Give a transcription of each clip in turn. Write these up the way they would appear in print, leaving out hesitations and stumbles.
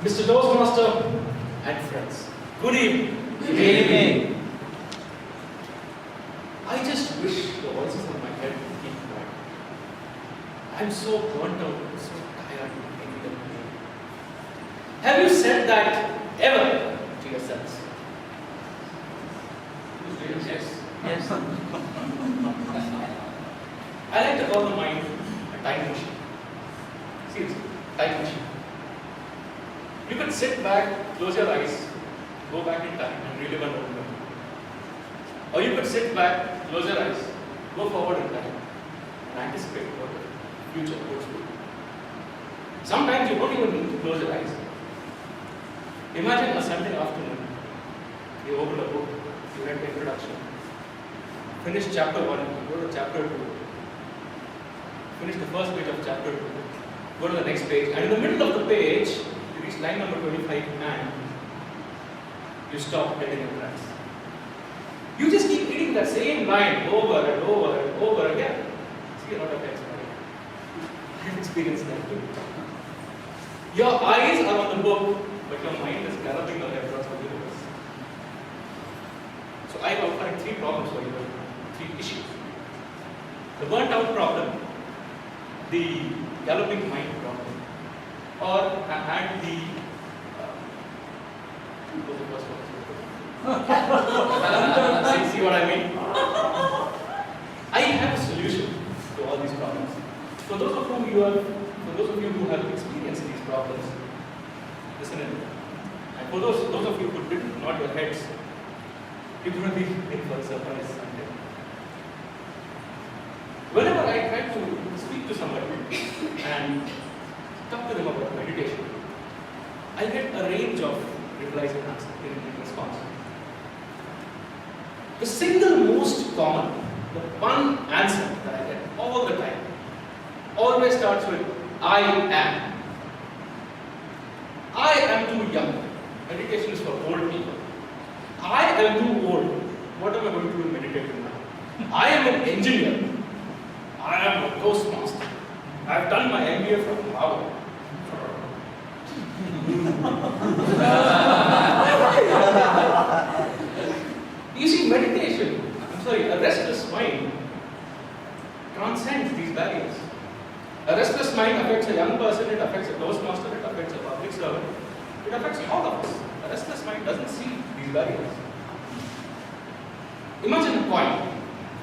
Mr. Toastmaster and friends, good evening. Good evening. I just wish the voices in my head would keep quiet. I'm so burnt out, so tired. Have you said that ever to yourselves? Yes. Yes. I like to call the mind a time machine. Seriously, time machine. You could sit back, close your eyes, go back in time and relive an old memory. Or you could sit back, close your eyes, go forward in time and anticipate what the future holds for you. Sometimes you don't even need to close your eyes. Imagine a Sunday afternoon. You open a book, you read the introduction, finish chapter 1, you go to chapter 2, finish the first page of chapter 2, go to the next page, and in the middle of the page, you reach line number 25 and you stop getting your tracks. You just keep reading that same line over and over and over again. See a lot of times, right? I've experienced that too. Your eyes are on the book, but your mind is galloping away across the universe. So I've outlined 3 problems for you, 3 issues. The burnt out problem, the galloping mind problem, or and the what was the first one? See what I mean? I have a solution to all these problems. For those of you who have experienced these problems, listen in. And for those of you who didn't nod your heads, you're going to be in for a surprise someday. Whenever I try to speak to somebody and talk to them about meditation, I get a range of replies and answers in response. The single most common, the one answer that I get all the time, always starts with, I am. I am too young. Meditation is for old people. I am too old. What am I going to do in meditation now? I am an engineer. I am a Toastmaster. I have done my MBA from Harvard. You see, meditation, a restless mind transcends these barriers. A restless mind affects a young person, it affects a Toastmaster, it affects a public servant, it affects all of us. A restless mind doesn't see these barriers. Imagine a coin.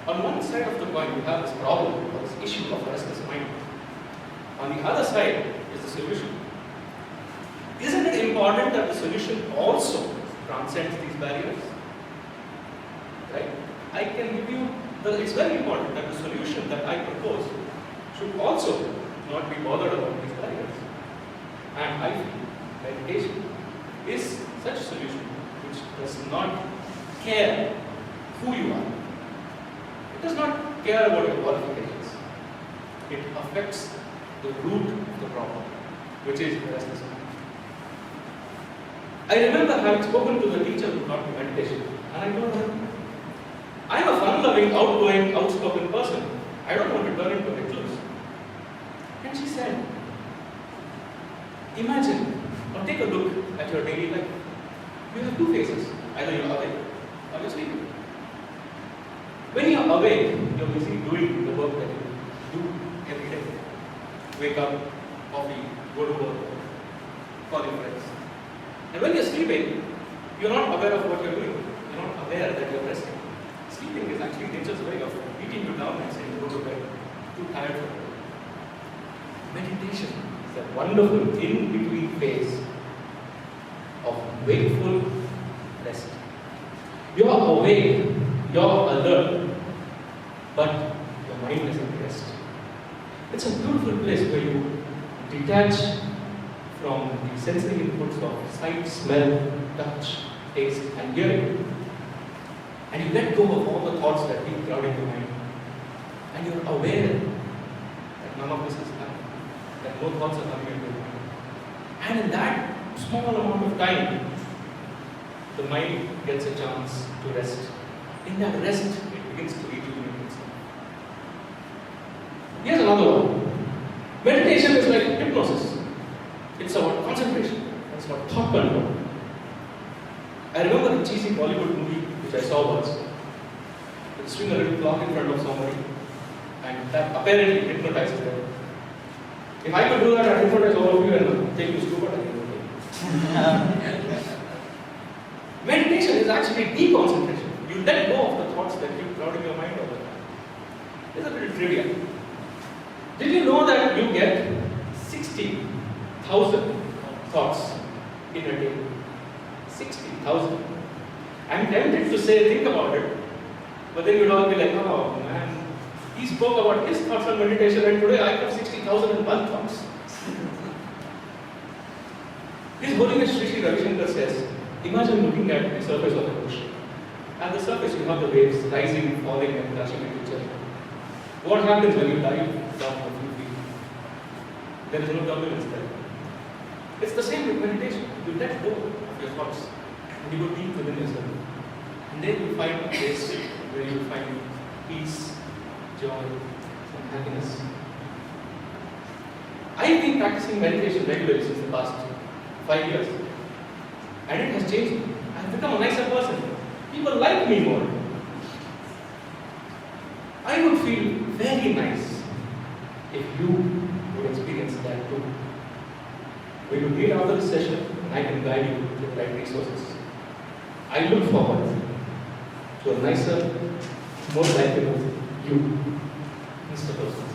On one side of the coin, you have this problem or this issue of a restless mind. On the other side is the solution. Isn't it important that the solution also transcends these barriers? Right? I can give you, it's very important that the solution that I propose should also not be bothered about these barriers. And I feel meditation is such a solution which does not care who you are. It does not care about your qualifications. It affects the root of the problem, which is the restless mind. I remember having spoken to the teacher who taught me meditation, and I told her, I am a fun-loving, outgoing, outspoken person. I don't want to turn into a recluse. And she said, imagine or take a look at your daily life. You have 2 phases. Either you are awake or you are sleeping. When you are awake, you are busy doing the work that you do every day. Wake up, coffee, go to work, call your friends. And when you are sleeping, you are not aware of what you are doing. You are not aware that you are resting. Sleeping is actually nature's way of beating you down and saying, go to bed, too tired for it. Meditation is a wonderful in-between phase of wakeful rest. You are awake, you are alert, but your mind is at rest. It's a beautiful place where you detach from the sensory inputs of sight, smell, touch, taste, and hearing. And you let go of all the thoughts that keep crowding your mind. And you're aware that none of this is happening, that no thoughts are coming into your mind. And in that small amount of time, the mind gets a chance to rest. In that rest, it begins to rejuvenate itself. Here's another one. Meditation is like hypnosis. It's about concentration. It's called thought control. I remember a cheesy Bollywood movie which I saw once. You swing a little clock in front of somebody, and that apparently hypnotizes them. If I could do that, I'd hypnotize all of you and take you to school, but I can't. Meditation is actually deconcentration. You let go of the thoughts that keep crowding your mind all the time. It's a little trivia. Did you know that you get 60,000 thoughts in a day? 60,000. I'm tempted to say, think about it, but then you'd all be like, oh man, he spoke about his thoughts on meditation, and today I have 60,001 thoughts. His Holiness Sri Sri Ravi Shankar says, imagine looking at the surface of the ocean. At the surface, you have the waves rising, falling, and crashing into each other. What happens when you dive down a few feet? There is no turbulence there. It's the same with meditation. You let go of your thoughts, and you go deep within yourself. And then you find a place where you find peace, joy, and happiness. I've been practicing meditation regularly since the past 5 years. And it has changed me. I've become a nicer person. People like me more. I would feel very nice if you would experience that too. We will meet after this session and I can guide you to the right resources. I look forward to a nicer, more likable you, Mr. Person.